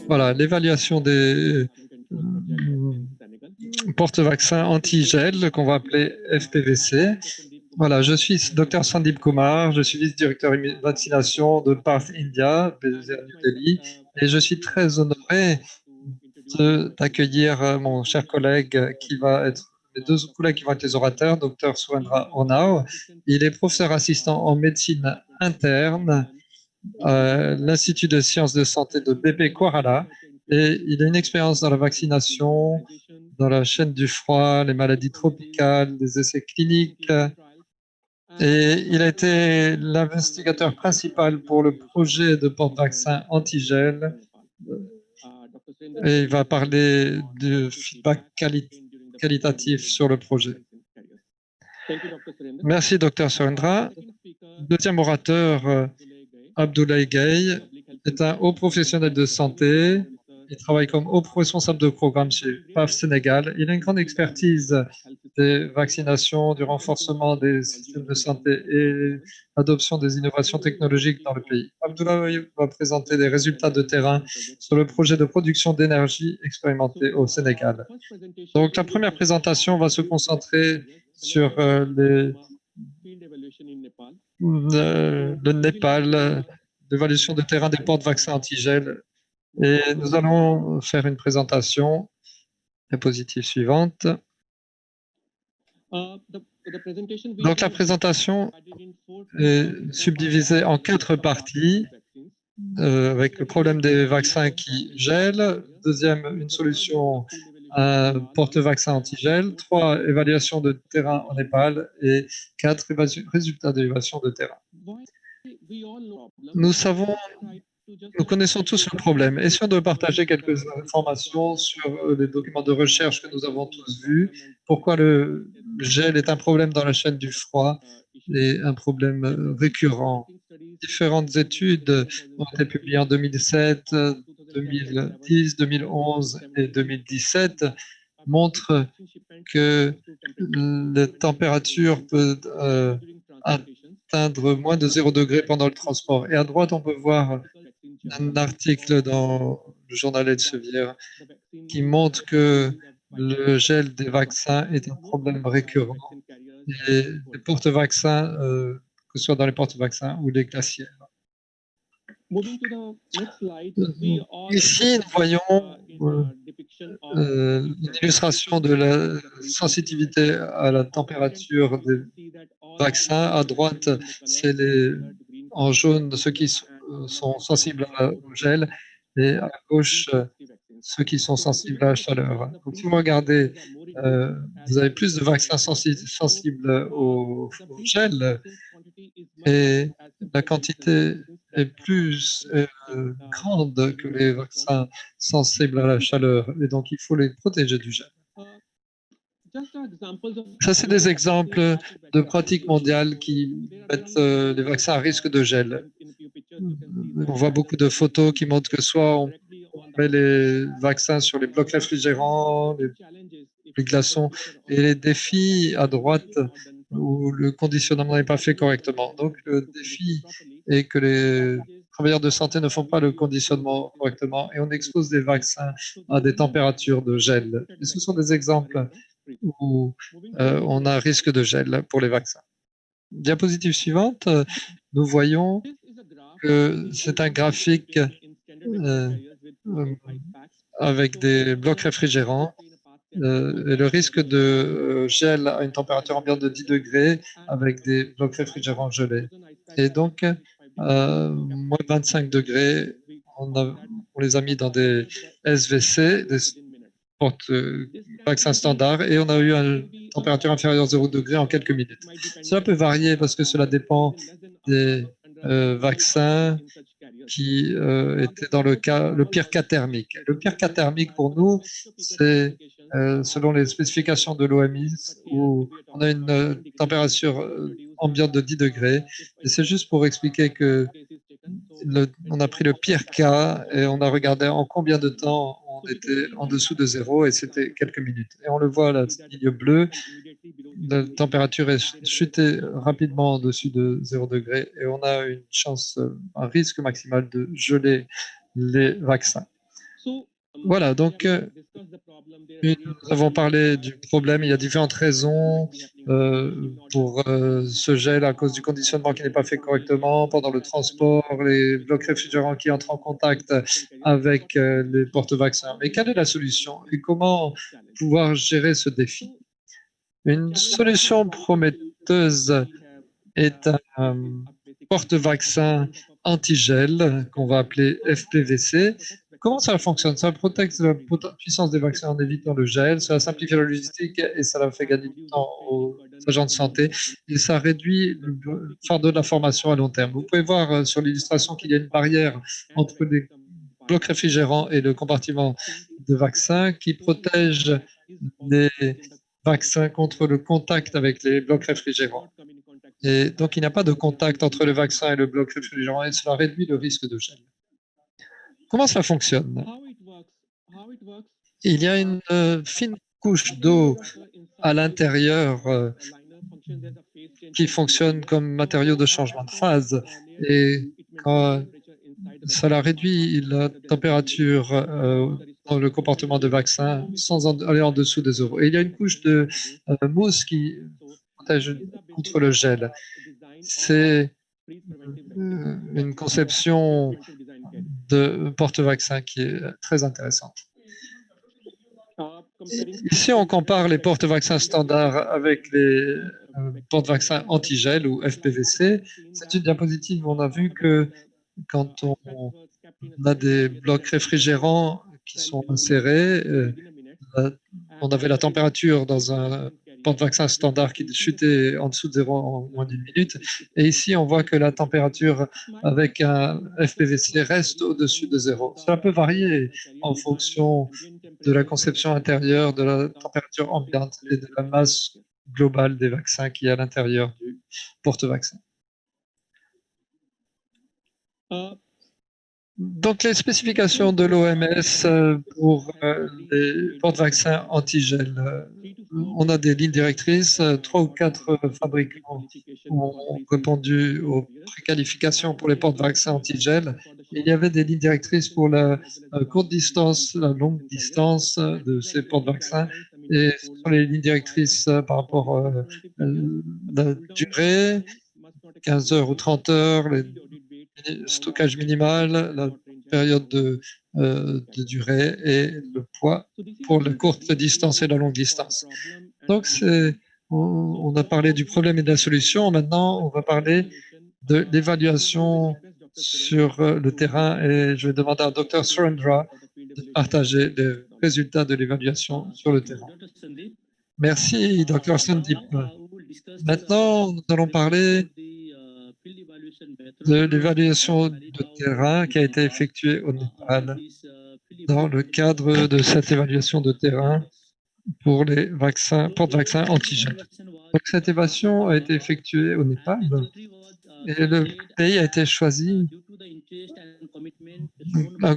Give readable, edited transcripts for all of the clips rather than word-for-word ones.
Voilà, l'évaluation des porte-vaccins anti-gel qu'on va appeler FPVC. Voilà, je suis Dr Sandeep Kumar, je suis vice-directeur vaccination de Path India, basé à New Delhi, et je suis très honoré d'accueillir mon cher collègue qui va être, les deux collègues qui vont être les orateurs, Dr Surendra Ornao. Il est professeur assistant en médecine interne à l'Institut de sciences de santé de BP Koirala, et il a une expérience dans la vaccination, dans la chaîne du froid, les maladies tropicales, les essais cliniques, et il a été l'investigateur principal pour le projet de porte-vaccin antigel. Et il va parler du feedback qualitatif sur le projet. Merci, Dr Surendra. Deuxième orateur, Abdoulaye Gueye, est un haut professionnel de santé. Il travaille comme haut responsable de programme chez PAF Sénégal. Il a une grande expertise des vaccinations, du renforcement des systèmes de santé et l'adoption des innovations technologiques dans le pays. Abdoulaye va présenter des résultats de terrain sur le projet de production d'énergie expérimenté au Sénégal. Donc, la première présentation va se concentrer sur le Népal, l'évaluation de terrain des portes-vaccins antigel. Et nous allons faire une présentation. Diapositive suivante. Donc, la présentation est subdivisée en 4 parties, avec le problème des vaccins qui gèlent. Deuxième, une solution à un porte-vaccin antigel. 3, évaluation de terrain en Népal. Et 4, résultats d'évaluation de terrain. Nous connaissons tous le problème. Essayons de partager quelques informations sur les documents de recherche que nous avons tous vus. Pourquoi le gel est un problème dans la chaîne du froid et un problème récurrent. Différentes études ont été publiées en 2007, 2010, 2011 et 2017 montrent que la température peut atteindre moins de 0 degré pendant le transport. Et à droite, on peut voir un article dans le journal Elsevier qui montre que le gel des vaccins est un problème récurrent. Et les porte-vaccins, que ce soit dans les porte-vaccins ou les glacières. Ici, nous voyons une illustration de la sensibilité à la température des vaccins. À droite, c'est en jaune ceux qui sont sensibles au gel, et à gauche, ceux qui sont sensibles à la chaleur. Donc, si vous regardez, vous avez plus de vaccins sensibles au gel, et la quantité est plus grande que les vaccins sensibles à la chaleur, et donc il faut les protéger du gel. Ça, c'est des exemples de pratiques mondiales qui mettent les vaccins à risque de gel. On voit beaucoup de photos qui montrent que soit on met les vaccins sur les blocs réfrigérants, les glaçons, et les défis à droite où le conditionnement n'est pas fait correctement. Donc, le défi est que les travailleurs de santé ne font pas le conditionnement correctement et on expose des vaccins à des températures de gel. Et ce sont des exemples où on a un risque de gel pour les vaccins. Diapositive suivante, nous voyons que c'est un graphique avec des blocs réfrigérants. Et le risque de gel à une température ambiante de 10 degrés avec des blocs réfrigérants gelés. Et donc, moins 25 degrés, on les a mis dans des SVC, des vaccins standards, et on a eu une température inférieure à 0 degré en quelques minutes. Cela peut varier parce que cela dépend des vaccins qui étaient dans le pire cas thermique. Le pire cas thermique pour nous, c'est selon les spécifications de l'OMS, où on a une température ambiante de 10 degrés. Et c'est juste pour expliquer que on a pris le pire cas et on a regardé en combien de temps on était en dessous de zéro, et c'était quelques minutes. Et on le voit, la ligne bleue, la température est chutée rapidement au-dessus de 0 degré et on a une chance, un risque maximal de geler les vaccins. Voilà, donc nous avons parlé du problème. Il y a différentes raisons pour ce gel à cause du conditionnement qui n'est pas fait correctement pendant le transport, les blocs réfrigérants qui entrent en contact avec les porte-vaccins. Mais quelle est la solution et comment pouvoir gérer ce défi? Une solution prometteuse est un porte-vaccin antigel qu'on va appeler FPVC. Comment ça fonctionne? Ça protège la puissance des vaccins en évitant le gel, ça simplifie la logistique et ça leur fait gagner du temps aux agents de santé et ça réduit le fardeau de la formation à long terme. Vous pouvez voir sur l'illustration qu'il y a une barrière entre les blocs réfrigérants et le compartiment de vaccin qui protège les vaccins contre le contact avec les blocs réfrigérants. Et donc, il n'y a pas de contact entre le vaccin et le bloc réfrigérant et cela réduit le risque de gel. Comment ça fonctionne? Il y a une fine couche d'eau à l'intérieur qui fonctionne comme matériau de changement de phase et quand cela réduit la température dans le comportement de vaccin sans aller en dessous des 0. Et il y a une couche de mousse qui protège contre le gel. C'est une conception de porte-vaccin qui est très intéressante. Ici, on compare les porte-vaccins standards avec les porte-vaccins antigel ou FPVC. C'est une diapositive où on a vu que quand on a des blocs réfrigérants qui sont insérés, on avait la température dans un porte-vaccin standard qui chutait en dessous de 0 en moins d'une minute. Et ici, on voit que la température avec un FPVC reste au-dessus de 0. Cela peut varier en fonction de la conception intérieure, de la température ambiante et de la masse globale des vaccins qui est à l'intérieur du porte-vaccin. Donc, les spécifications de l'OMS pour les porte-vaccins antigel. On a des lignes directrices. 3 ou 4 fabricants ont répondu aux préqualifications pour les porte-vaccins antigel. Il y avait des lignes directrices pour la courte distance, la longue distance de ces porte-vaccins. Et ce sont les lignes directrices par rapport à la durée, 15 heures ou 30 heures, les stockage minimal, la période de durée et le poids pour la courte distance et la longue distance. Donc, on a parlé du problème et de la solution. Maintenant, on va parler de l'évaluation sur le terrain et je vais demander à Dr. Surendra de partager les résultats de l'évaluation sur le terrain. Merci, Dr. Sandip. Maintenant, nous allons parler de l'évaluation de terrain qui a été effectuée au Népal dans le cadre de cette évaluation de terrain pour les vaccins, porte-vaccins antigel. Donc, cette évaluation a été effectuée au Népal et le pays a été choisi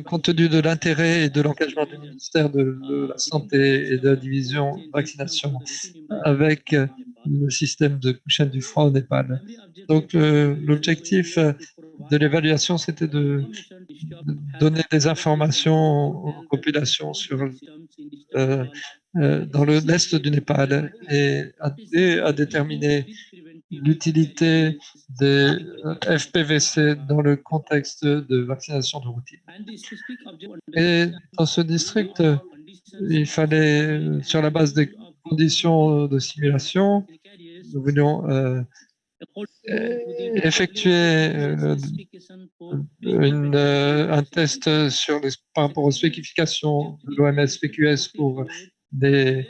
compte tenu de l'intérêt et de l'engagement du ministère de la Santé et de la division vaccination avec le système de chaîne du froid au Népal. Donc, l'objectif de l'évaluation, c'était de donner des informations aux populations sur dans l'est du Népal et à déterminer l'utilité des FPVC dans le contexte de vaccination de routine. Et dans ce district, il fallait, sur la base des conditions de simulation, nous voulions effectuer un test sur par rapport aux spécifications de l'OMS PQS pour des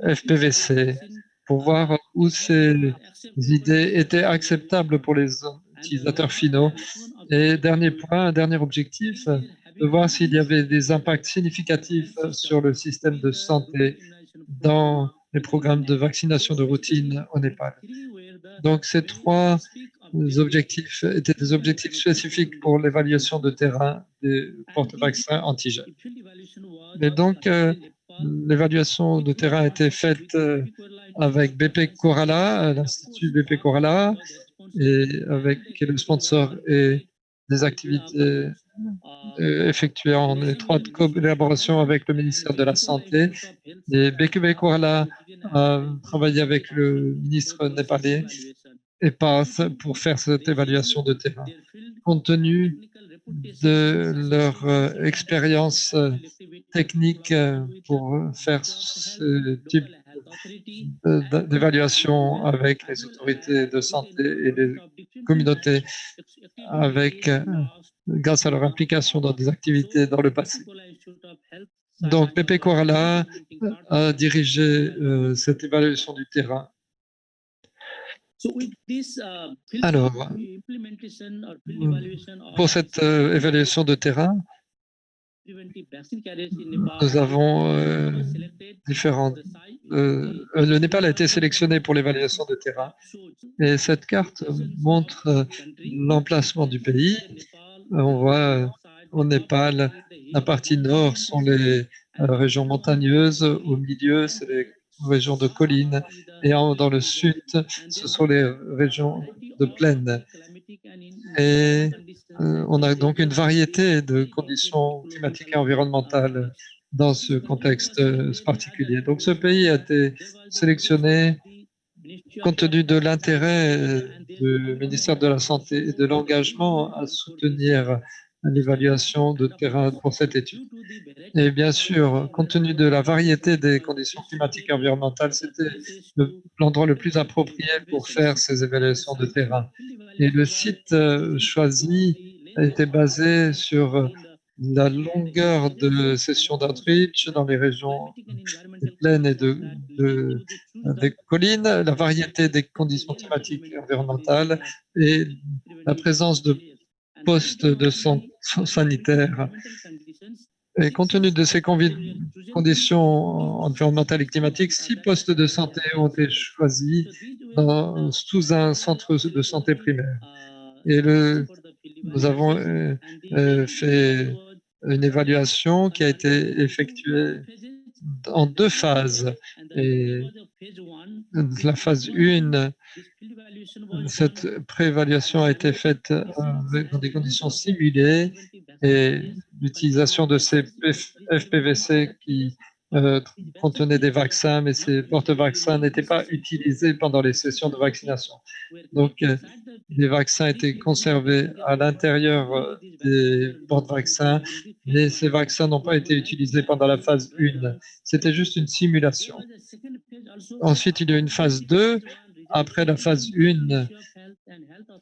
FPVC, pour voir où ces idées étaient acceptables pour les utilisateurs finaux. Et dernier point, dernier objectif, de voir s'il y avait des impacts significatifs sur le système de santé dans les programmes de vaccination de routine au Népal. Donc, ces 3 objectifs étaient des objectifs spécifiques pour l'évaluation de terrain des porte-vaccins antigel. Et donc, l'évaluation de terrain a été faite avec BP Coralla, l'Institut BP Coralla, et avec le sponsor est des activités effectuées en étroite collaboration avec le ministère de la Santé. Et BQB Koala a travaillé avec le ministre népalais et PATH pour faire cette évaluation de terrain. Compte tenu de leur expérience technique pour faire ce type d'évaluation avec les autorités de santé et les communautés, grâce à leur implication dans des activités dans le passé. Donc, Pepe Koala a dirigé cette évaluation du terrain. Alors, pour cette évaluation de terrain, nous avons différentes. Le Népal a été sélectionné pour l'évaluation de terrain et cette carte montre l'emplacement du pays. On voit au Népal, la partie nord sont les régions montagneuses, au milieu, c'est les régions de collines, et dans le sud, ce sont les régions de plaine. Et on a donc une variété de conditions climatiques et environnementales dans ce contexte particulier. Donc ce pays a été sélectionné compte tenu de l'intérêt du ministère de la Santé et de l'engagement à soutenir l'évaluation de terrain pour cette étude. Et bien sûr, compte tenu de la variété des conditions climatiques et environnementales, c'était l'endroit le plus approprié pour faire ces évaluations de terrain. Et le site choisi a été basé sur la longueur de session d'outreach dans les régions des plaines et des collines, la variété des conditions climatiques et environnementales et la présence de postes de sanitaires. Et compte tenu de ces conditions environnementales et climatiques, 6 postes de santé ont été choisis sous un centre de santé primaire. Et nous avons fait une évaluation qui a été effectuée en 2 phases. Et la phase 1, cette préévaluation a été faite dans des conditions simulées et l'utilisation de ces FPVC qui contenaient des vaccins, mais ces porte-vaccins n'étaient pas utilisés pendant les sessions de vaccination. Donc, les vaccins étaient conservés à l'intérieur des porte-vaccins, mais ces vaccins n'ont pas été utilisés pendant la phase 1. C'était juste une simulation. Ensuite, il y a une phase 2. Après la phase 1,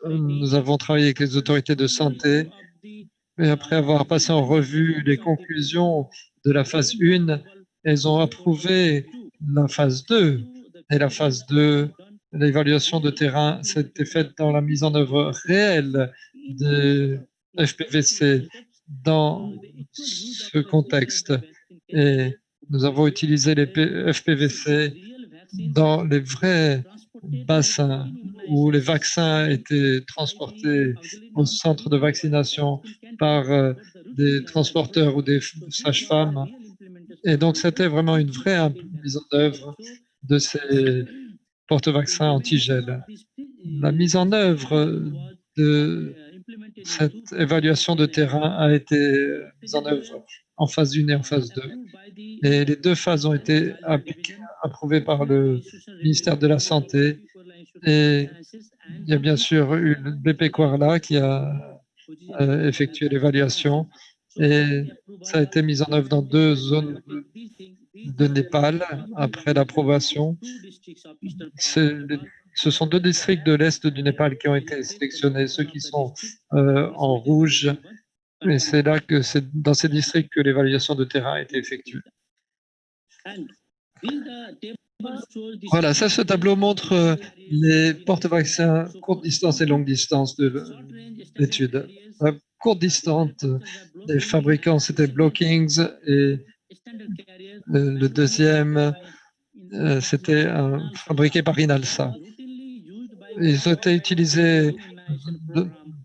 nous avons travaillé avec les autorités de santé et après avoir passé en revue les conclusions de la phase 1, elles ont approuvé la phase 2. Et la phase 2, l'évaluation de terrain, s'était faite dans la mise en œuvre réelle de FPVC dans ce contexte. Et nous avons utilisé les FPVC dans les vrais bassins où les vaccins étaient transportés au centre de vaccination par des transporteurs ou des sages-femmes. Et donc, c'était vraiment une vraie mise en œuvre de ces porte-vaccins antigel. La mise en œuvre de cette évaluation de terrain a été mise en œuvre en phase 1 et en phase 2. Et les 2 phases ont été approuvées par le ministère de la Santé. Et il y a bien sûr eu le BP Koala qui a effectué l'évaluation. Et ça a été mis en œuvre dans 2 zones de Népal après l'approbation. Ce sont 2 districts de l'Est du Népal qui ont été sélectionnés, ceux qui sont en rouge. Et c'est là que c'est dans ces districts que l'évaluation de terrain a été effectuée. Voilà, ce tableau montre les porte-vaccins courte distance et longue distance de l'étude. Courte distance, les fabricants, c'était Blockings et le deuxième, c'était fabriqué par Inalsa. Ils ont été utilisés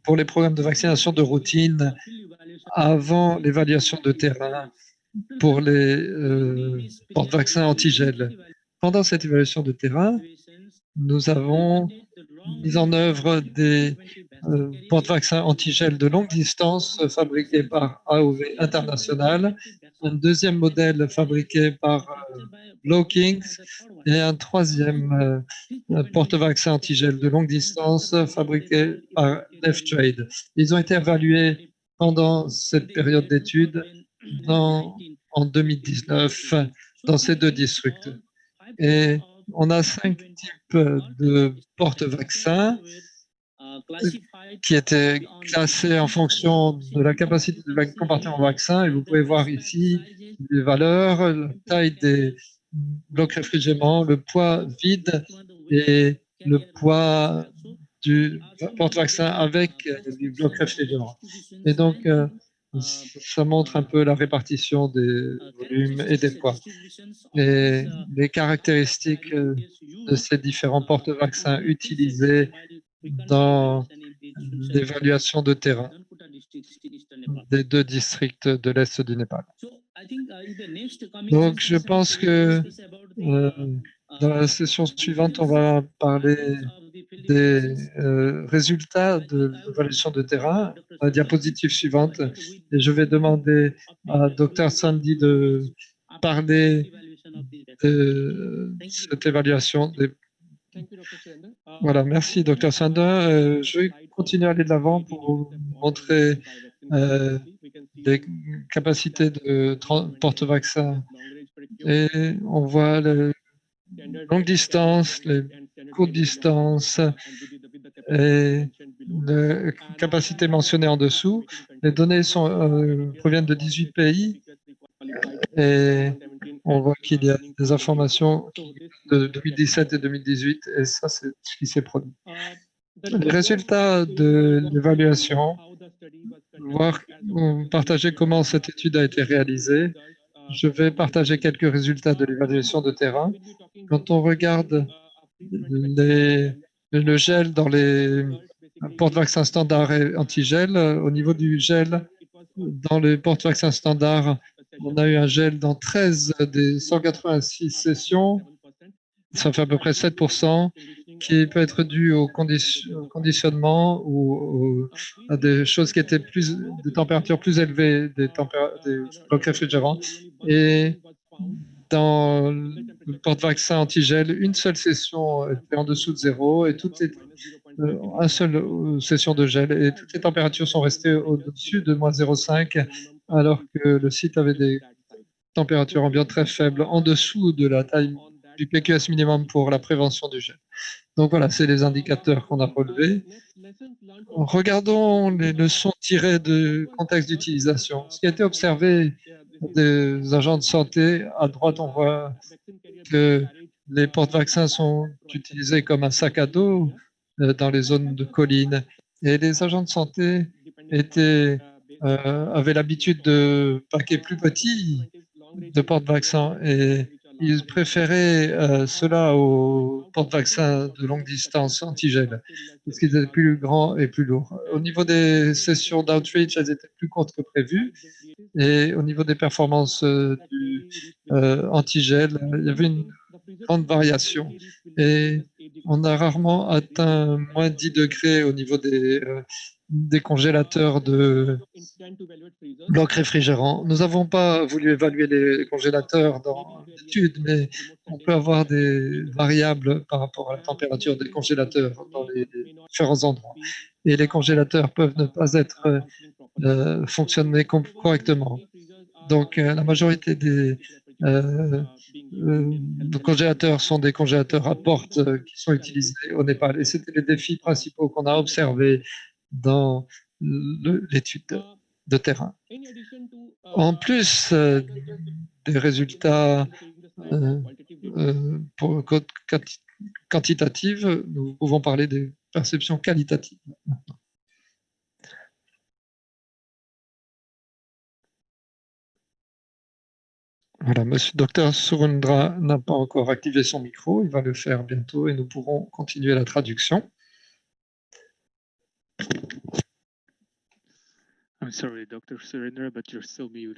pour les programmes de vaccination de routine avant l'évaluation de terrain pour les porte-vaccins antigel. Pendant cette évaluation de terrain, nous avons mis en œuvre des porte-vaccin antigel de longue distance fabriqué par AOV International, un deuxième modèle fabriqué par Blowkings et un troisième porte-vaccin antigel de longue distance fabriqué par DefTrade. Ils ont été évalués pendant cette période d'étude en 2019 dans ces deux districts. Et on a 5 types de porte-vaccins qui étaient classés en fonction de la capacité de compartiment vaccin. Et vous pouvez voir ici les valeurs, la taille des blocs réfrigérants, le poids vide et le poids du porte-vaccin avec du bloc réfrigérant. Et donc, ça montre un peu la répartition des volumes et des poids. Et les caractéristiques de ces différents porte-vaccins utilisés dans l'évaluation de terrain des deux districts de l'Est du Népal. Donc, je pense que dans la session suivante, on va parler des résultats de l'évaluation de terrain. La diapositive suivante, et je vais demander à Dr Sandy de parler de cette évaluation. Voilà, merci Dr Sander. Je vais continuer à aller de l'avant pour vous montrer les capacités de porte-vaccin. Et on voit les longues distances, les courtes distances et les capacités mentionnées en dessous. Les données proviennent de 18 pays et on voit qu'il y a des informations de 2017 et 2018 et ça, c'est ce qui s'est produit. Les résultats de l'évaluation, partager comment cette étude a été réalisée. Je vais partager quelques résultats de l'évaluation de terrain. Quand on regarde le gel dans les porte-vaccins standards et antigel, au niveau du gel dans les porte-vaccins standards, on a eu un gel dans 13 des 186 sessions, ça fait à peu près 7%, qui peut être dû au conditionnement ou à des choses qui étaient de températures plus élevées des blocs réfrigérants. Et dans le porte-vaccin antigel, une seule session était en dessous de zéro et une seule session de gel et toutes les températures sont restées au-dessus de moins 0,5 alors que le site avait des températures ambiantes très faibles en dessous de la taille du PQS minimum pour la prévention du gel. Donc voilà, c'est les indicateurs qu'on a relevés. Regardons les leçons tirées du contexte d'utilisation. Ce qui a été observé des agents de santé, à droite, on voit que les porte-vaccins sont utilisés comme un sac à dos dans les zones de collines. Et les agents de santé avaient l'habitude de paquets plus petits de porte-vaccins et ils préféraient cela aux porte-vaccins de longue distance antigel parce qu'ils étaient plus grands et plus lourds. Au niveau des sessions d'outreach, elles étaient plus courtes que prévu et au niveau des performances du antigel, il y avait une grande variation et on a rarement atteint moins 10 degrés au niveau des congélateurs de blocs réfrigérants. Nous n'avons pas voulu évaluer les congélateurs dans l'étude, mais on peut avoir des variables par rapport à la température des congélateurs dans les différents endroits. Et les congélateurs peuvent ne pas être fonctionner correctement. Donc, la majorité des congélateurs sont des congélateurs à porte qui sont utilisés au Népal. Et c'était les défis principaux qu'on a observés dans l'étude de terrain. En plus des résultats quantitatifs, nous pouvons parler des perceptions qualitatives maintenant. Voilà, Monsieur Dr Surendra n'a pas encore activé son micro, il va le faire bientôt et nous pourrons continuer la traduction.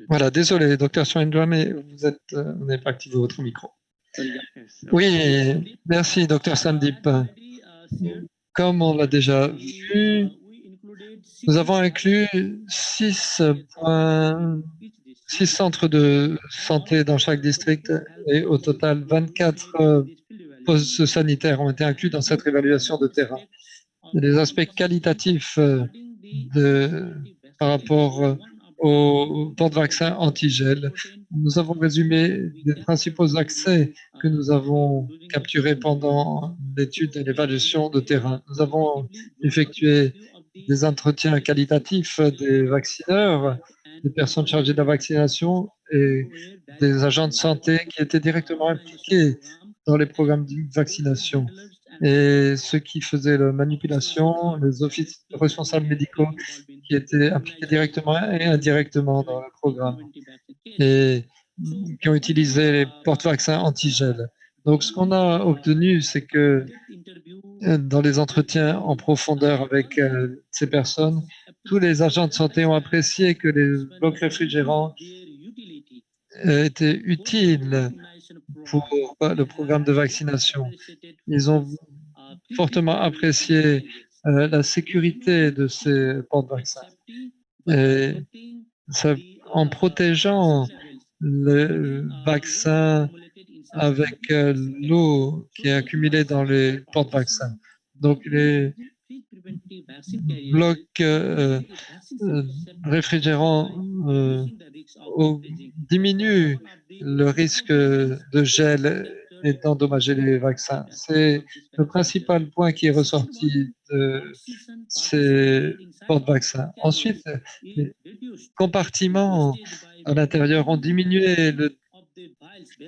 Voilà, désolé, Dr Surendra, mais vous n'avez pas activé votre micro. Oui, merci, Dr Sandip. Comme on l'a déjà vu, Nous avons inclus 6 centres de santé dans chaque district et au total 24 postes sanitaires ont été inclus dans cette évaluation de terrain. Les aspects qualitatifs par rapport au porte-vaccin antigel. Nous avons résumé les principaux accès que nous avons capturés pendant l'étude et l'évaluation de terrain. Nous avons effectué des entretiens qualitatifs des vaccineurs, des personnes chargées de la vaccination et des agents de santé qui étaient directement impliqués dans les programmes de vaccination. Et ceux qui faisaient la manipulation, les offices responsables médicaux qui étaient impliqués directement et indirectement dans le programme et qui ont utilisé les porte-vaccins antigel. Donc, ce qu'on a obtenu, c'est que dans les entretiens en profondeur avec ces personnes, tous les agents de santé ont apprécié que les blocs réfrigérants étaient utiles pour le programme de vaccination. Ils ont fortement apprécié la sécurité de ces porte-vaccins. Et en protégeant le vaccin avec l'eau qui est accumulée dans les porte-vaccins. Donc, les blocs réfrigérants diminuent le risque de gel et d'endommager les vaccins. C'est le principal point qui est ressorti de ces porte-vaccins. Ensuite, les compartiments à l'intérieur ont diminué le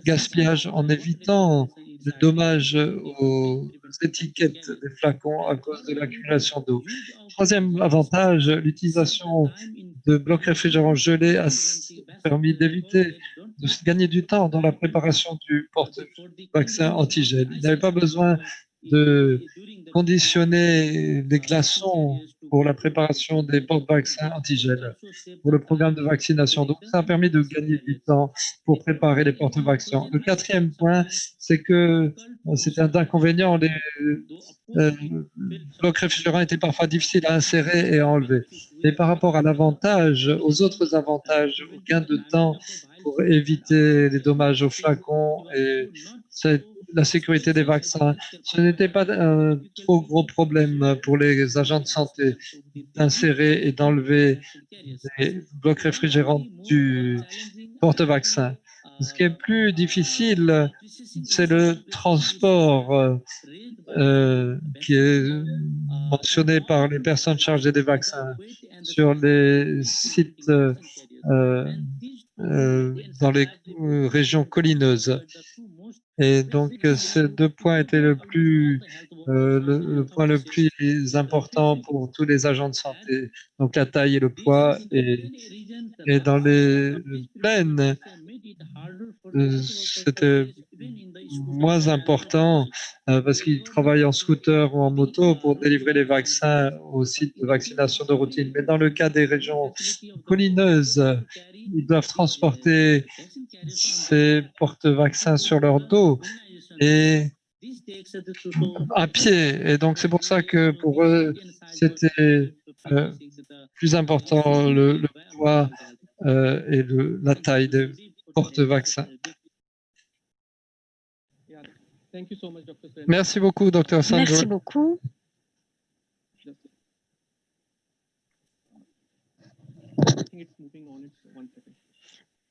gaspillage en évitant le dommage aux étiquettes des flacons à cause de l'accumulation d'eau. Troisième avantage, l'utilisation de blocs réfrigérants gelés a permis d'éviter de gagner du temps dans la préparation du porte-vaccin antigel. Il n'avait pas besoin de conditionner les glaçons pour la préparation des porte-vaccins antigel pour le programme de vaccination. Donc, ça a permis de gagner du temps pour préparer les porte-vaccins. Le quatrième point, c'est que c'est un inconvénient. Les blocs réfrigérants étaient parfois difficiles à insérer et à enlever. Mais par rapport à l'avantage, aux autres avantages, au gain de temps pour éviter les dommages aux flacons et la sécurité des vaccins, ce n'était pas un trop gros problème pour les agents de santé d'insérer et d'enlever les blocs réfrigérants du porte-vaccin. Ce qui est plus difficile, c'est le transport qui est mentionné par les personnes chargées des vaccins sur les sites dans les régions collineuses. Et donc, ces deux points étaient le point le plus important pour tous les agents de santé, donc la taille et le poids. Et dans les plaines, c'était moins important parce qu'ils travaillent en scooter ou en moto pour délivrer les vaccins au site de vaccination de routine. Mais dans le cas des régions collineuses, ils doivent transporter ces porte-vaccins sur leur dos et à pied. Et donc, c'est pour ça que pour eux, c'était plus important le poids et la taille des porte-vaccins. Merci beaucoup, Dr. Sandro. Merci beaucoup.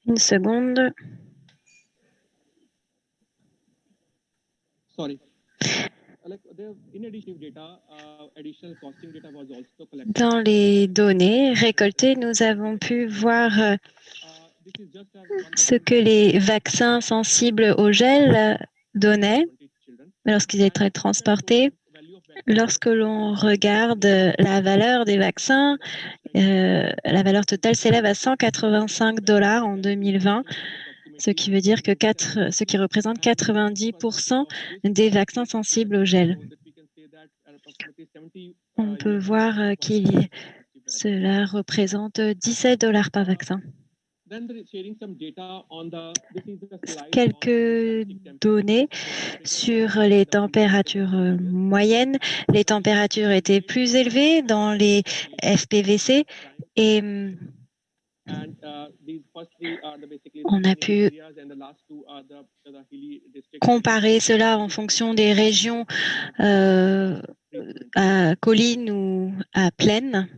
Une seconde. Dans les données récoltées, nous avons pu voir ce que les vaccins sensibles au gel donnaient lorsqu'ils étaient transportés. Lorsque l'on regarde la valeur des vaccins, la valeur totale s'élève à $185 en 2020, ce qui veut dire que ce qui représente 90% des vaccins sensibles au gel. On peut voir cela représente $17 par vaccin. Quelques données sur les températures moyennes. Les températures étaient plus élevées dans les FPVC et on a pu comparer cela en fonction des régions à collines ou à plaines.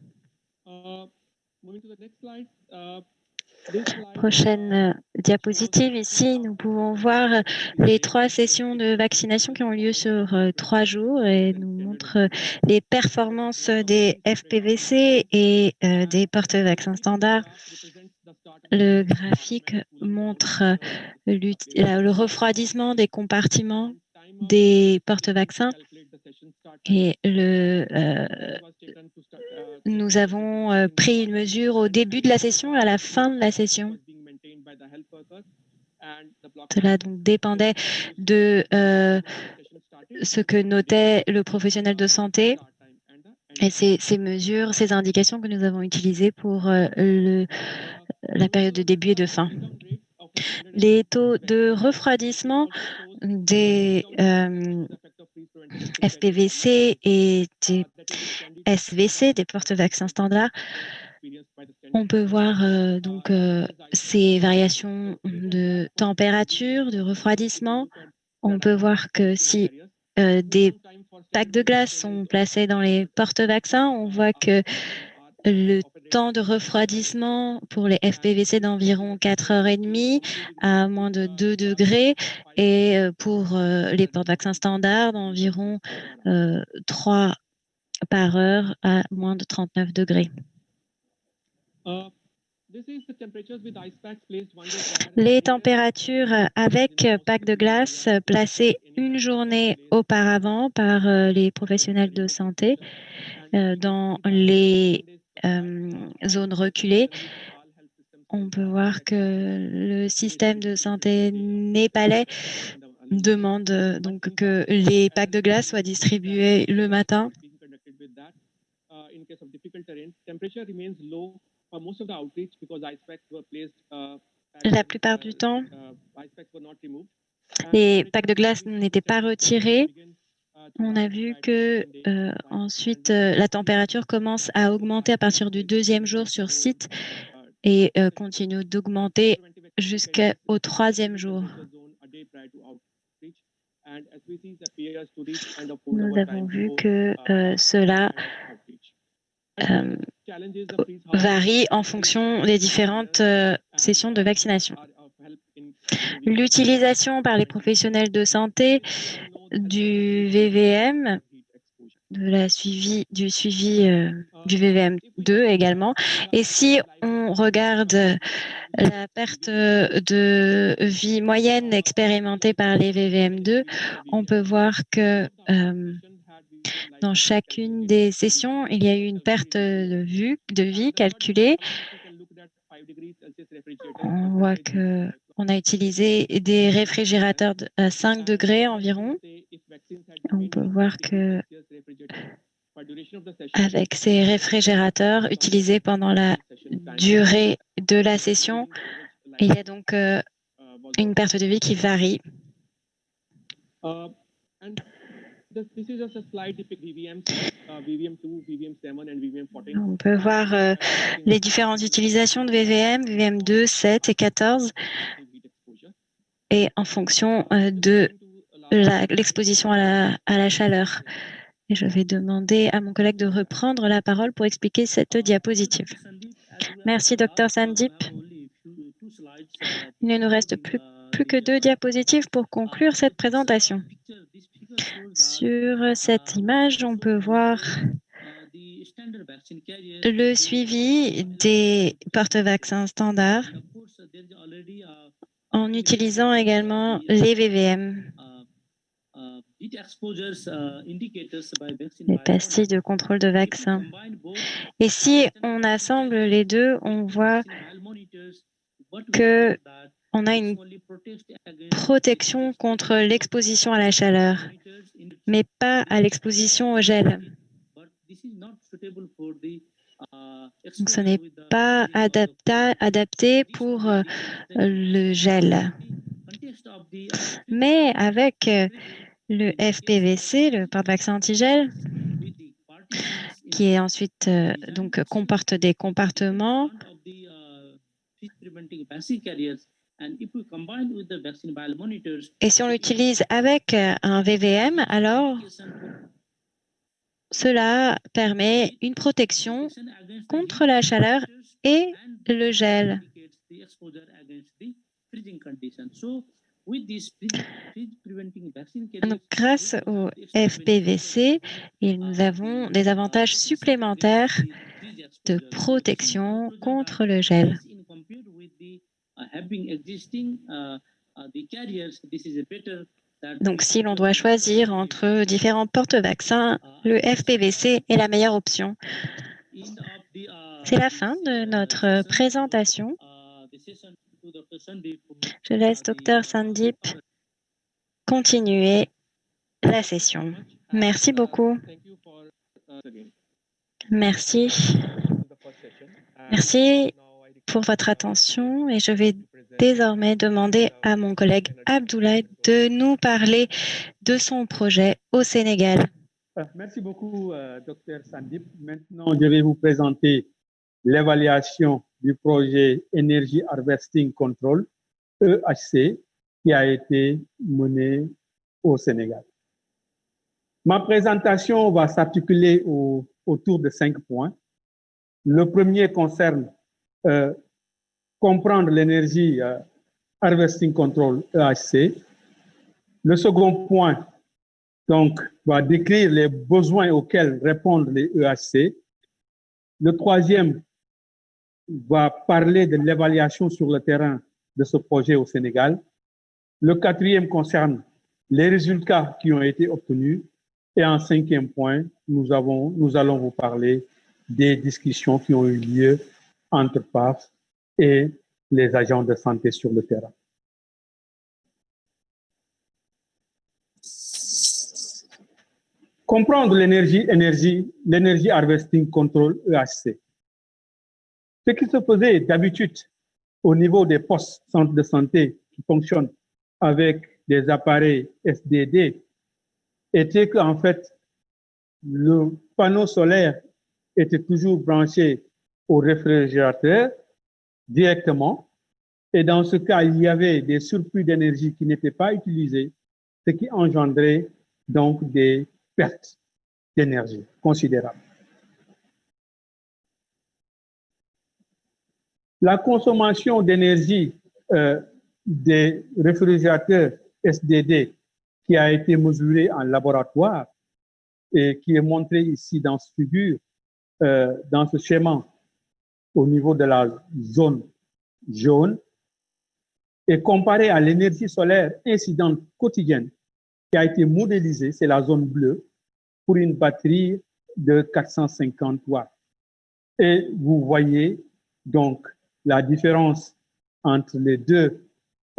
Prochaine diapositive. Ici, nous pouvons voir les 3 sessions de vaccination qui ont lieu sur 3 jours et nous montre les performances des FPVC et des porte-vaccins standards. Le graphique montre le refroidissement des compartiments des porte-vaccins et nous avons pris une mesure au début de la session et à la fin de la session. Cela donc dépendait de ce que notait le professionnel de santé et ces mesures, ces indications que nous avons utilisées pour la période de début et de fin. Les taux de refroidissement des FPVC et des SVC, des porte-vaccins standards, on peut voir donc ces variations de température, de refroidissement. On peut voir que si des packs de glace sont placés dans les porte-vaccins, on voit que le temps de refroidissement pour les FPVC d'environ 4h30 à moins de 2 degrés et pour les porte-vaccins standards d'environ 3 par heure à moins de 39 degrés. Les températures avec pack de glace placées une journée auparavant par les professionnels de santé dans les zones reculées. On peut voir que le système de santé népalais demande donc que les packs de glace soient distribués le matin. La plupart du temps, les packs de glace n'étaient pas retirés. On a vu que ensuite la température commence à augmenter à partir du 2e jour sur site et continue d'augmenter jusqu'au 3e jour. Nous avons vu que cela varie en fonction des différentes sessions de vaccination. L'utilisation par les professionnels de santé du VVM, du suivi du VVM2 également. Et si on regarde la perte de vie moyenne expérimentée par les VVM2, on peut voir que dans chacune des sessions, il y a eu une perte de vie calculée. On voit que on a utilisé des réfrigérateurs à 5 degrés environ. On peut voir que avec ces réfrigérateurs utilisés pendant la durée de la session, il y a donc une perte de vie qui varie. On peut voir les différentes utilisations de VVM, VVM2, 7 et 14, et en fonction de l'exposition à la chaleur. Et je vais demander à mon collègue de reprendre la parole pour expliquer cette diapositive. Merci, Dr Sandip. Il ne nous reste plus que 2 diapositives pour conclure cette présentation. Sur cette image, on peut voir le suivi des porte-vaccins standards en utilisant également les VVM, les pastilles de contrôle de vaccin. Et si on assemble les deux, on voit que on a une protection contre l'exposition à la chaleur, mais pas à l'exposition au gel. Donc, ce n'est pas adapté pour le gel. Mais avec le FPVC, le pare-vaccin antigel, qui est ensuite donc comporte des compartiments. Et si on l'utilise avec un VVM, alors cela permet une protection contre la chaleur et le gel. Donc, grâce au FPVC, nous avons des avantages supplémentaires de protection contre le gel. Donc, si l'on doit choisir entre différents porte-vaccins, le FPVC est la meilleure option. C'est la fin de notre présentation. Je laisse Dr Sandip continuer la session. Merci beaucoup. Merci. Merci pour votre attention et je vais désormais demander à mon collègue Abdoulaye de nous parler de son projet au Sénégal. Merci beaucoup, Dr Sandip. Maintenant, je vais vous présenter l'évaluation du projet Energy Harvesting Control, EHC, qui a été mené au Sénégal. Ma présentation va s'articuler autour de 5 points. Le premier concerne comprendre l'énergie Harvesting Control, EHC. Le second point donc, va décrire les besoins auxquels répondent les EHC. Le troisième va parler de l'évaluation sur le terrain de ce projet au Sénégal. Le quatrième concerne les résultats qui ont été obtenus. Et en cinquième point, nous allons vous parler des discussions qui ont eu lieu entre PAF et les agents de santé sur le terrain. Comprendre l'énergie Harvesting Control, EHC. Ce qui se faisait d'habitude au niveau des postes centres de santé qui fonctionnent avec des appareils SDD était qu'en fait, le panneau solaire était toujours branché au réfrigérateur directement. Et dans ce cas, il y avait des surplus d'énergie qui n'étaient pas utilisés, ce qui engendrait donc des pertes d'énergie considérables. La consommation d'énergie des réfrigérateurs SDD qui a été mesurée en laboratoire et qui est montrée ici dans ce figure, dans ce schéma au niveau de la zone jaune, et comparée à l'énergie solaire incidente quotidienne qui a été modélisée, c'est la zone bleue, pour une batterie de 450 watts. Et vous voyez donc la différence entre les deux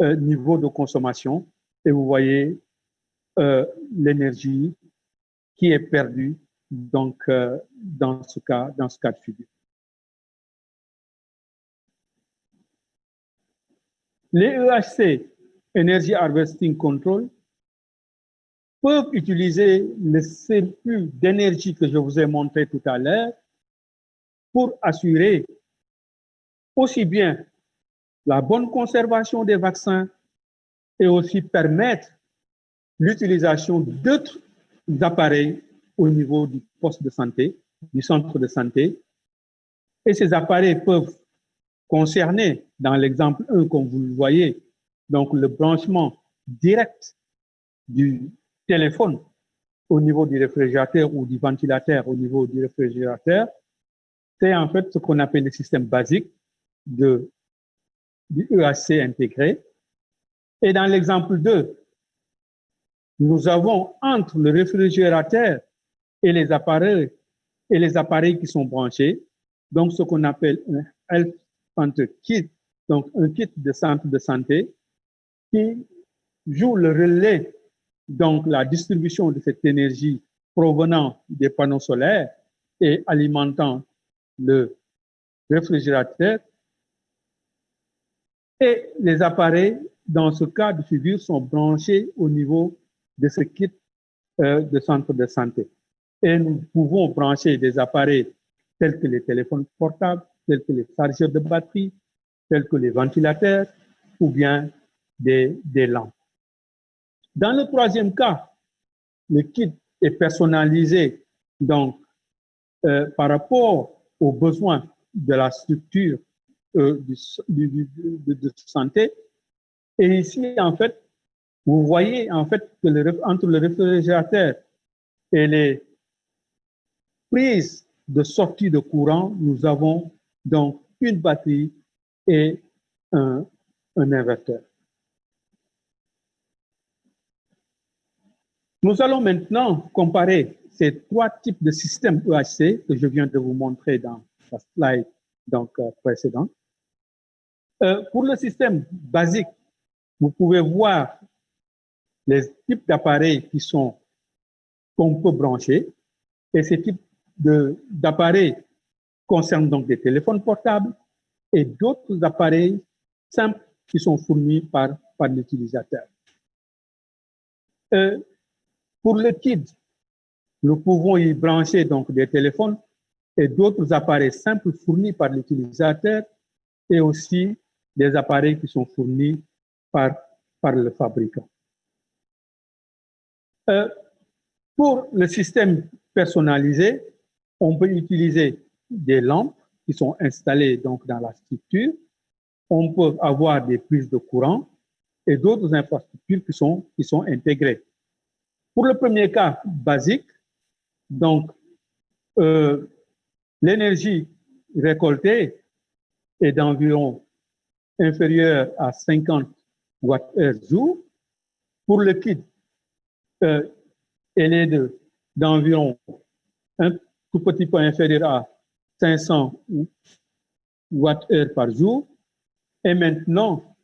niveaux de consommation et vous voyez l'énergie qui est perdue donc, dans ce cas de figure. Les EHC, Energy Harvesting Control, peuvent utiliser le surplus d'énergie que je vous ai montré tout à l'heure pour assurer aussi bien la bonne conservation des vaccins et aussi permettre l'utilisation d'autres appareils au niveau du poste de santé, du centre de santé. Et ces appareils peuvent concerner, dans l'exemple 1, comme vous le voyez, donc le branchement direct du téléphone au niveau du réfrigérateur ou du ventilateur au niveau du réfrigérateur. C'est en fait ce qu'on appelle le système basique du EHC intégré. Et dans l'exemple 2, nous avons entre le réfrigérateur et les appareils qui sont branchés, donc ce qu'on appelle un Health Center Kit, donc un kit de centre de santé qui joue le relais, donc la distribution de cette énergie provenant des panneaux solaires et alimentant le réfrigérateur. Et les appareils, dans ce cas de figure, sont branchés au niveau de ce kit de centre de santé. Et nous pouvons brancher des appareils tels que les téléphones portables, tels que les chargeurs de batterie, tels que les ventilateurs ou bien des lampes. Dans le troisième cas, le kit est personnalisé donc, par rapport aux besoins de la structure de santé. Et ici, en fait, vous voyez en fait que entre le réfrigérateur et les prises de sortie de courant, nous avons donc une batterie et un inverteur. Nous allons maintenant comparer ces trois types de systèmes EHC que je viens de vous montrer dans la slide précédente. Pour le système basique, vous pouvez voir les types d'appareils qu'on peut brancher. Et ces types d'appareils concernent donc des téléphones portables et d'autres appareils simples qui sont fournis par l'utilisateur. Pour le kit, nous pouvons y brancher donc des téléphones et d'autres appareils simples fournis par l'utilisateur et aussi des appareils qui sont fournis par le fabricant. Pour le système personnalisé, on peut utiliser des lampes qui sont installées donc dans la structure. On peut avoir des prises de courant et d'autres infrastructures qui sont intégrées. Pour le premier cas basique, donc l'énergie récoltée est d'environ inférieure à 50 Wh/jour. Pour le kit, elle est d'environ un tout petit peu inférieur à 500 Wh par jour. Et maintenant,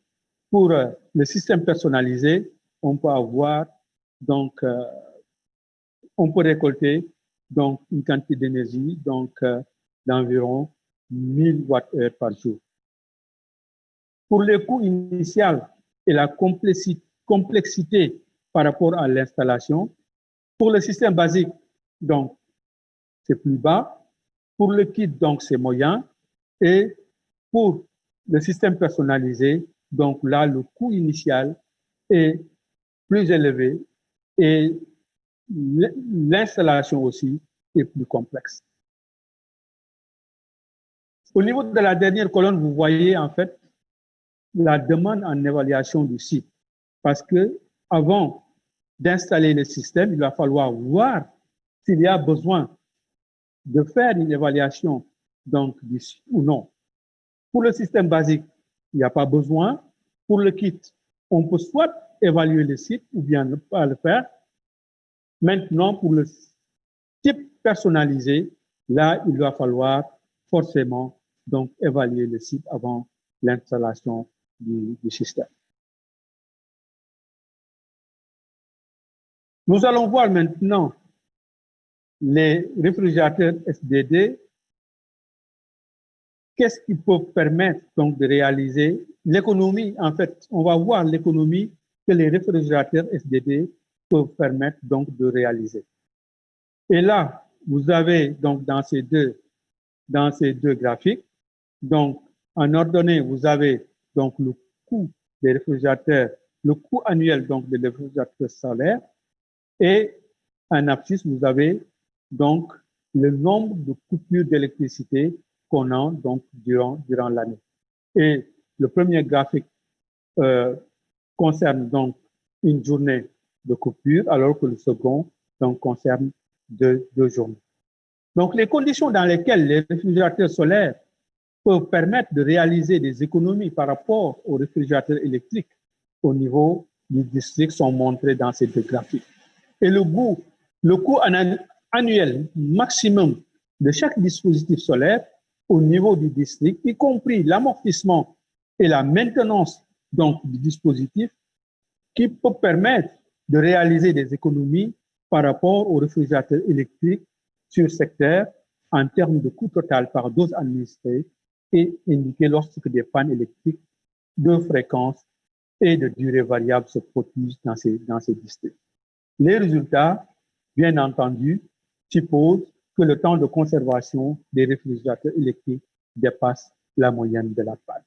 pour le système personnalisé, on peut avoir donc, on peut récolter donc une quantité d'énergie donc d'environ 1000 Wh par jour. Pour le coût initial et la complexité par rapport à l'installation, pour le système basique, donc c'est plus bas. Pour le kit, donc c'est moyen. Et pour le système personnalisé, donc là, le coût initial est plus élevé et l'installation aussi est plus complexe. Au niveau de la dernière colonne, vous voyez en fait la demande en évaluation du site. Parce que avant d'installer le système, il va falloir voir s'il y a besoin de faire une évaluation donc, du site ou non. Pour le système basique, il n'y a pas besoin. Pour le kit, on peut soit évaluer le site ou bien ne pas le faire. Maintenant, pour le type personnalisé, là, il va falloir forcément donc évaluer le site avant l'installation du système. Nous allons voir maintenant les réfrigérateurs SDD. Qu'est-ce qui peut permettre donc de réaliser l'économie? En fait, on va voir l'économie que les réfrigérateurs SDD peuvent permettre donc de réaliser. Et là, vous avez donc dans ces deux graphiques, donc en ordonnée, vous avez donc le coût des réfrigérateurs, le coût annuel donc des réfrigérateurs solaires, et en abscisse, vous avez donc le nombre de coupures d'électricité qu'on a donc durant l'année. Et le premier graphique concerne donc une journée de coupure, alors que le second donc concerne deux journées. Donc les conditions dans lesquelles les réfrigérateurs solaires peuvent permettre de réaliser des économies par rapport aux réfrigérateurs électriques au niveau du district sont montrées dans ces deux graphiques. Et le coût annuel maximum de chaque dispositif solaire au niveau du district, y compris l'amortissement et la maintenance donc, du dispositif, qui peut permettre de réaliser des économies par rapport aux réfrigérateurs électriques sur secteur, en termes de coût total par dose administrée et indiquer lorsque des pannes électriques de fréquence et de durée variable se produisent dans ces districts. Les résultats, bien entendu, supposent que le temps de conservation des réfrigérateurs électriques dépasse la moyenne de la panne.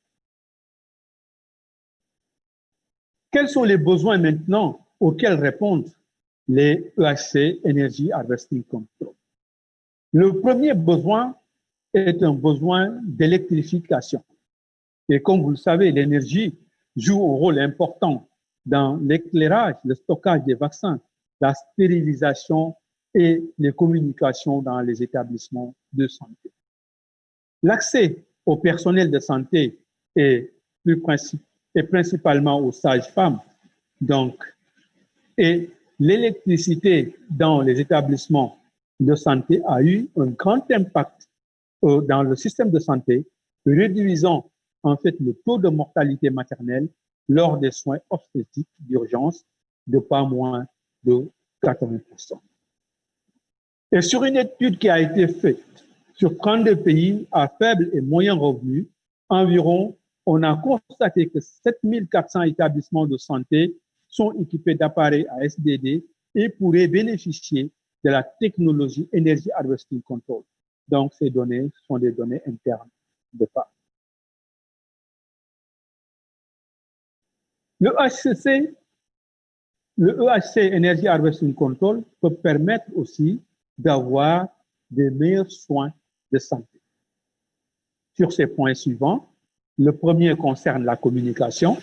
Quels sont les besoins maintenant auxquels répondent les EHC Energy Harvesting Control? Le premier besoin est un besoin d'électrification. Et comme vous le savez, l'énergie joue un rôle important dans l'éclairage, le stockage des vaccins, la stérilisation et les communications dans les établissements de santé. L'accès au personnel de santé et principalement aux sages-femmes, donc, et l'électricité dans les établissements de santé a eu un grand impact dans le système de santé, réduisant en fait le taux de mortalité maternelle lors des soins obstétriques d'urgence de pas moins de 80%. Et sur une étude qui a été faite sur 32 pays à faible et moyen revenu, environ, on a constaté que 7400 établissements de santé sont équipés d'appareils à SDD et pourraient bénéficier de la technologie Energy Harvesting Control. Donc, ces données sont des données internes de PAP. Le EHC Energy Harvesting Control peut permettre aussi d'avoir des meilleurs soins de santé. Sur ces points suivants, le premier concerne la communication.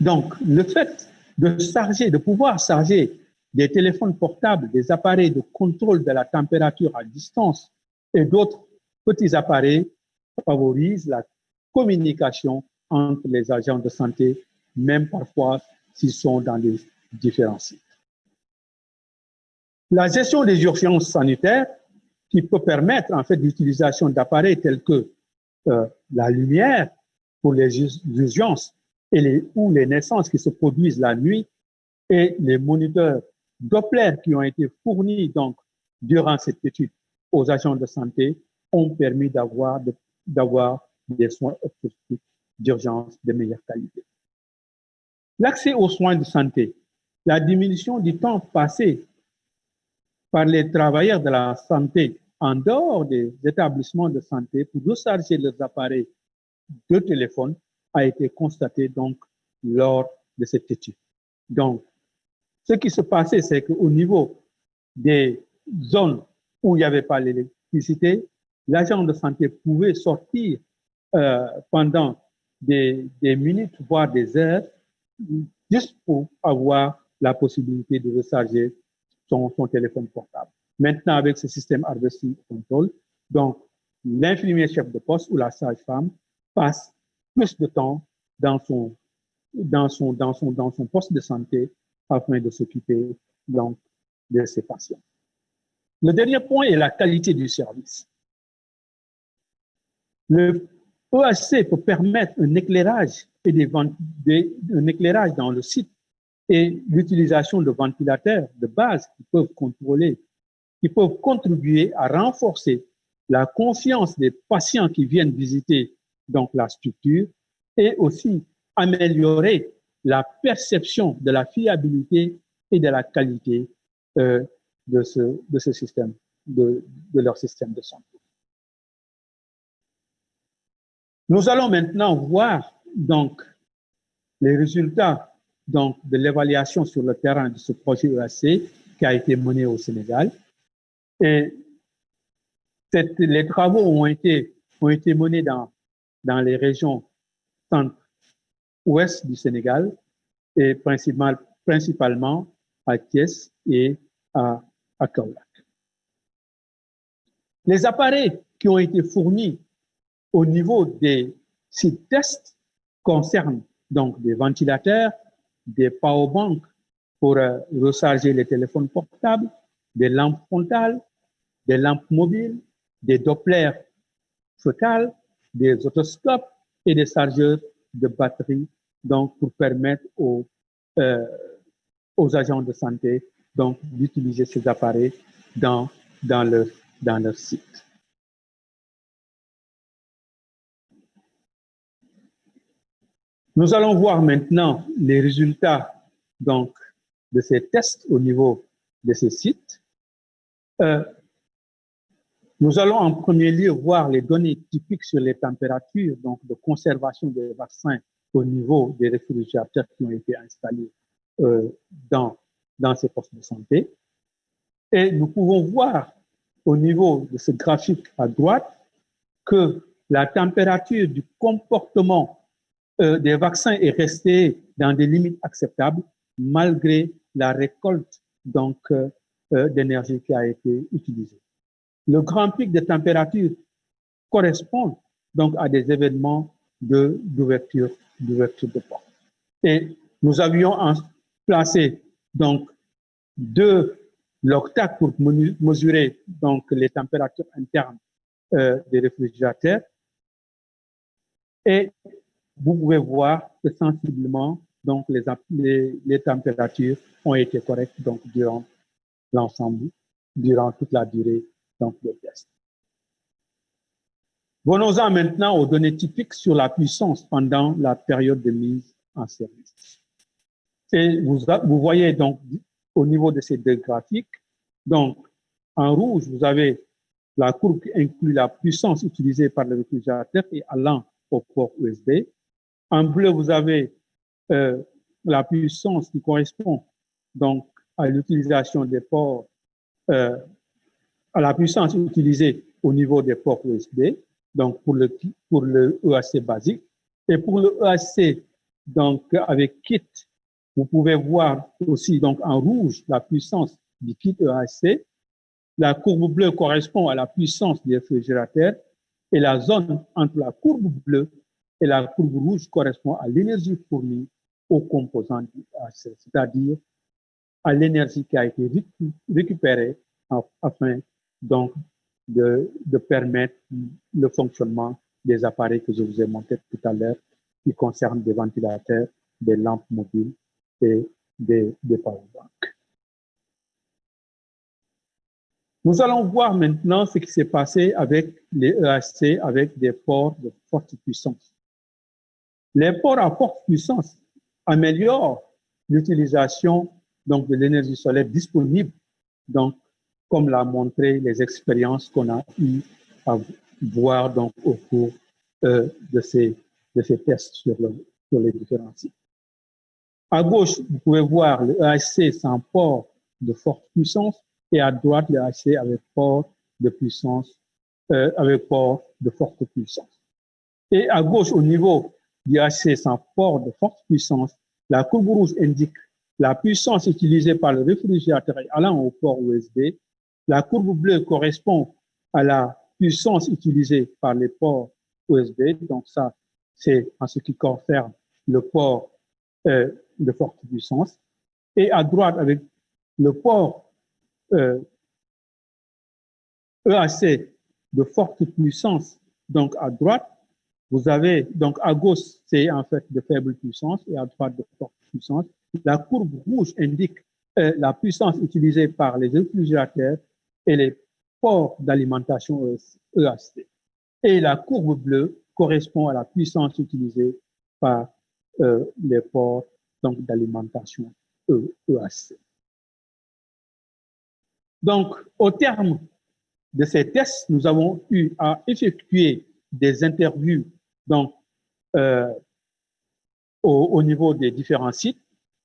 Donc, le fait de pouvoir charger des téléphones portables, des appareils de contrôle de la température à distance et d'autres petits appareils favorise la communication entre les agents de santé, même parfois s'ils sont dans des différents sites. La gestion des urgences sanitaires, qui peut permettre en fait l'utilisation d'appareils tels que la lumière pour les urgences ou les naissances qui se produisent la nuit, et les moniteurs Doppler qui ont été fournis donc durant cette étude aux agents de santé ont permis d'avoir des soins obstétriques d'urgence de meilleure qualité. L'accès aux soins de santé, la diminution du temps passé par les travailleurs de la santé en dehors des établissements de santé pour recharger leurs appareils de téléphone a été constatée donc lors de cette étude. Donc, ce qui se passait, c'est qu'au niveau des zones où il n'y avait pas l'électricité, l'agent de santé pouvait sortir pendant des minutes, voire des heures, juste pour avoir la possibilité de recharger son téléphone portable. Maintenant, avec ce système Harvesting Control, donc l'infirmier chef de poste ou la sage-femme passe plus de temps dans son poste de santé afin de s'occuper donc de ses patients. Le dernier point est la qualité du service. Le EHC peut permettre un éclairage dans le site et l'utilisation de ventilateurs de base qui peuvent contribuer à renforcer la confiance des patients qui viennent visiter donc la structure et aussi améliorer la perception de la fiabilité et de la qualité de ce système, de leur système de santé. Nous allons maintenant voir donc les résultats donc, de l'évaluation sur le terrain de ce projet EHC qui a été mené au Sénégal. Et les travaux ont été menés dans les régions centre-ouest du Sénégal et principalement à Thiès et à Kaolack. Les appareils qui ont été fournis au niveau des sites tests concernent donc des ventilateurs, des powerbanks pour recharger les téléphones portables, des lampes frontales, des lampes mobiles, des Doppler focales, des otoscopes et des chargeurs de batterie, donc pour permettre aux agents de santé donc d'utiliser ces appareils dans leur site. Nous allons voir maintenant les résultats donc, de ces tests au niveau de ces sites. Nous allons en premier lieu voir les données typiques sur les températures donc, de conservation des vaccins au niveau des réfrigérateurs qui ont été installés dans ces postes de santé. Et nous pouvons voir au niveau de ce graphique à droite que la température du comportement des vaccins est restée dans des limites acceptables malgré la récolte donc d'énergie qui a été utilisée. Le grand pic de température correspond donc à des événements d'ouverture de porte. Et nous avions placé donc 2 loctacles pour mesurer donc les températures internes des réfrigérateurs. Et vous pouvez voir que sensiblement donc les températures ont été correctes donc durant l'ensemble, durant toute la durée donc des tests. Venons-en maintenant aux données typiques sur la puissance pendant la période de mise en service. Et vous voyez donc au niveau de ces 2 graphiques, donc en rouge, vous avez la courbe qui inclut la puissance utilisée par le réfrigérateur et allant au port USB. En bleu, vous avez la puissance qui correspond donc à l'utilisation des ports, à la puissance utilisée au niveau des ports USB, donc pour le EAC basique. Et pour le EAC, donc avec kit, vous pouvez voir aussi donc en rouge la puissance du kit EAC. La courbe bleue correspond à la puissance du réfrigérateur et la zone entre la courbe bleue et la courbe rouge correspond à l'énergie fournie aux composants du EAC, c'est-à-dire à l'énergie qui a été récupérée afin donc de permettre le fonctionnement des appareils que je vous ai montrés tout à l'heure, qui concernent des ventilateurs, des lampes mobiles et des powerbanks. Nous allons voir maintenant ce qui s'est passé avec les EAC avec des ports de forte puissance. Les ports à forte puissance améliorent l'utilisation donc de l'énergie solaire disponible, donc comme l'a montré les expériences qu'on a eu à voir donc au cours de ces tests sur les différents sites. À gauche, vous pouvez voir le EAC sans port de forte puissance et à droite, le EAC avec port de puissance, avec port de forte puissance. Et à gauche, au niveau du EAC sans port de forte puissance, la courbe rouge indique la puissance utilisée par le réfrigérateur allant au port USB. La courbe bleue correspond à la puissance utilisée par les ports USB. Donc ça, c'est en ce qui concerne le port de forte puissance. Et à droite, avec le port EAC de forte puissance, donc à droite, vous avez, donc à gauche, c'est en fait de faible puissance et à droite de forte puissance. La courbe rouge indique la puissance utilisée par les réfrigérateurs et les ports d'alimentation EAC. Et la courbe bleue correspond à la puissance utilisée par les ports d'alimentation EAC. Donc, au terme de ces tests, nous avons eu à effectuer des interviews donc, au niveau des différents sites.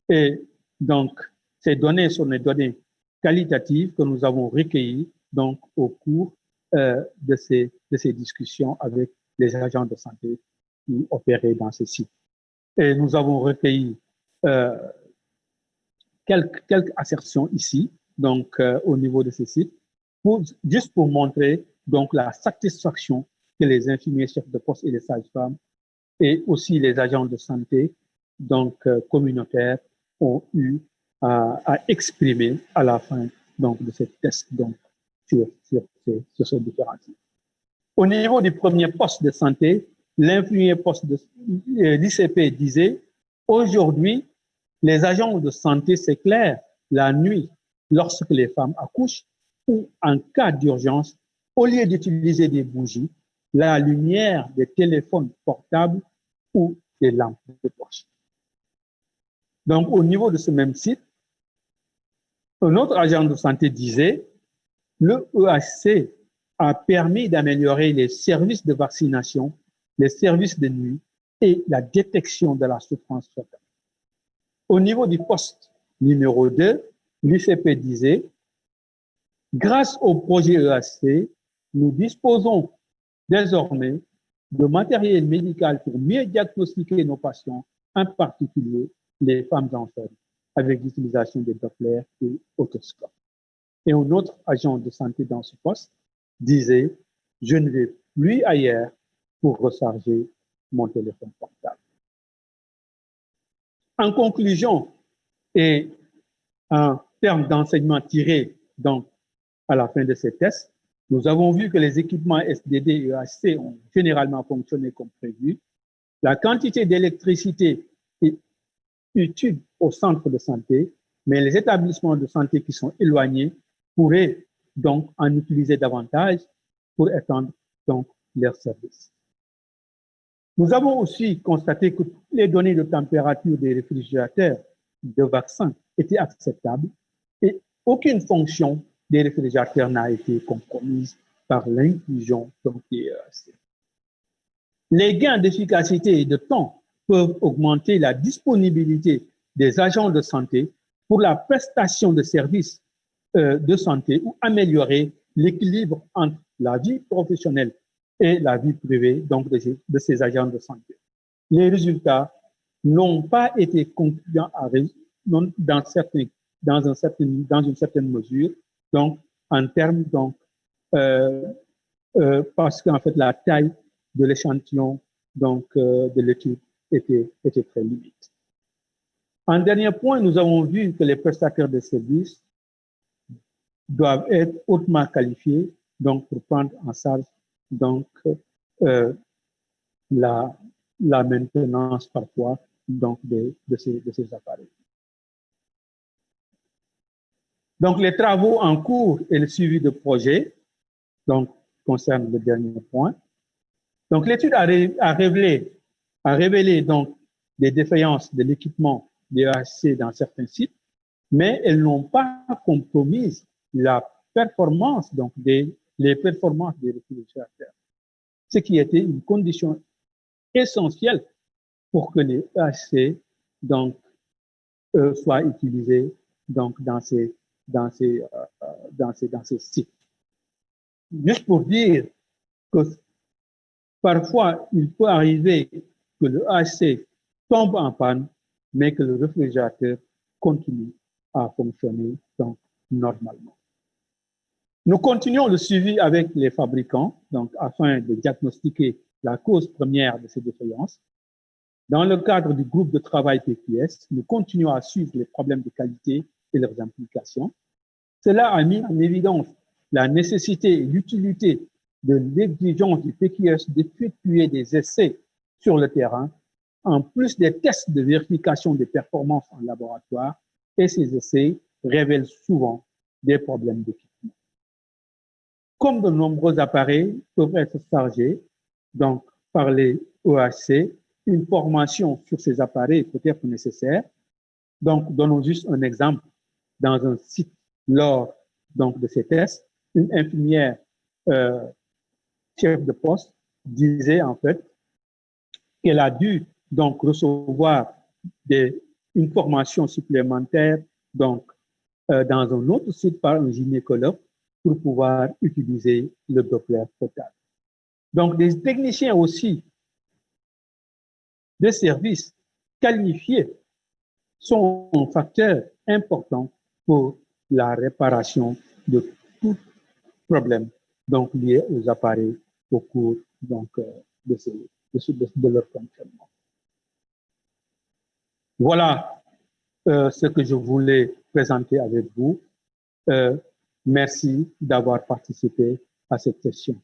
Et donc, ces données sont des données qualitatives que nous avons recueillies donc, au cours de ces discussions avec les agents de santé qui opéraient dans ces sites. Et nous avons recueilli quelques assertions ici, donc au niveau de ces sites, juste pour montrer donc la satisfaction que les infirmiers chefs de poste et les sages-femmes et aussi les agents de santé donc communautaires ont eu à exprimer à la fin donc de ces tests donc sur ces différents sites. Au niveau du premier poste de santé, l'infirmier poste de l'ICP disait aujourd'hui les agents de santé s'éclairent la nuit lorsque les femmes accouchent ou en cas d'urgence, au lieu d'utiliser des bougies, la lumière des téléphones portables ou des lampes de poche. Donc, au niveau de ce même site, un autre agent de santé disait, le EHC a permis d'améliorer les services de vaccination, les services de nuit et la détection de la souffrance fœtale. Au niveau du poste numéro 2, l'ICP disait, grâce au projet EHC, nous disposons désormais de matériel médical pour mieux diagnostiquer nos patients, en particulier les femmes enceintes, avec l'utilisation des Doppler et otoscopes. Et un autre agent de santé dans ce poste disait, je ne vais plus ailleurs pour recharger mon téléphone portable. En conclusion, et en termes d'enseignement tiré donc à la fin de ces tests, nous avons vu que les équipements SDD et EHC ont généralement fonctionné comme prévu. La quantité d'électricité est utile au centre de santé, mais les établissements de santé qui sont éloignés pourraient donc en utiliser davantage pour étendre donc leurs services. Nous avons aussi constaté que toutes les données de température des réfrigérateurs de vaccins étaient acceptables et aucune fonction des réfrigérateurs n'a été compromise par l'inclusion des EHC. Les gains d'efficacité et de temps peuvent augmenter la disponibilité des agents de santé pour la prestation de services de santé ou améliorer l'équilibre entre la vie professionnelle et la vie privée donc de ces agents de santé. Les résultats n'ont pas été concluants dans une certaine mesure, donc en termes donc parce qu'en fait la taille de l'échantillon donc de l'étude était très limite. En dernier point, nous avons vu que les prestataires de services doivent être hautement qualifiés donc pour prendre en charge donc la maintenance parfois donc de ces appareils. Donc les travaux en cours et le suivi de projet donc concernent le dernier point. Donc l'étude a révélé donc des défaillances de l'équipement des EHC dans certains sites, mais elles n'ont pas compromis la performance donc les performances des réfrigérateurs, ce qui était une condition essentielle pour que les EHC donc soient utilisés donc dans ces sites. Juste pour dire que parfois il peut arriver que le EHC tombe en panne, mais que le réfrigérateur continue à fonctionner donc normalement. Nous continuons le suivi avec les fabricants donc afin de diagnostiquer la cause première de ces défaillances. Dans le cadre du groupe de travail PQS, nous continuons à suivre les problèmes de qualité et leurs implications. Cela a mis en évidence la nécessité et l'utilité de l'exigence du PQS d'effectuer des essais sur le terrain, en plus des tests de vérification des performances en laboratoire, et ces essais révèlent souvent des problèmes d'équipement. Comme de nombreux appareils peuvent être chargés donc, par les EHC, une formation sur ces appareils peut être nécessaire. Donc, donnons juste un exemple. Dans un site, lors donc, de ces tests, une infirmière chef de poste disait en fait qu'elle a dû donc recevoir une formation supplémentaire donc, dans un autre site par un gynécologue pour pouvoir utiliser le Doppler fœtal. Donc, des techniciens aussi des services qualifiés sont un facteur important pour la réparation de tout problème donc, lié aux appareils au cours donc, de leur fonctionnement. Voilà ce que je voulais présenter avec vous. Merci d'avoir participé à cette session.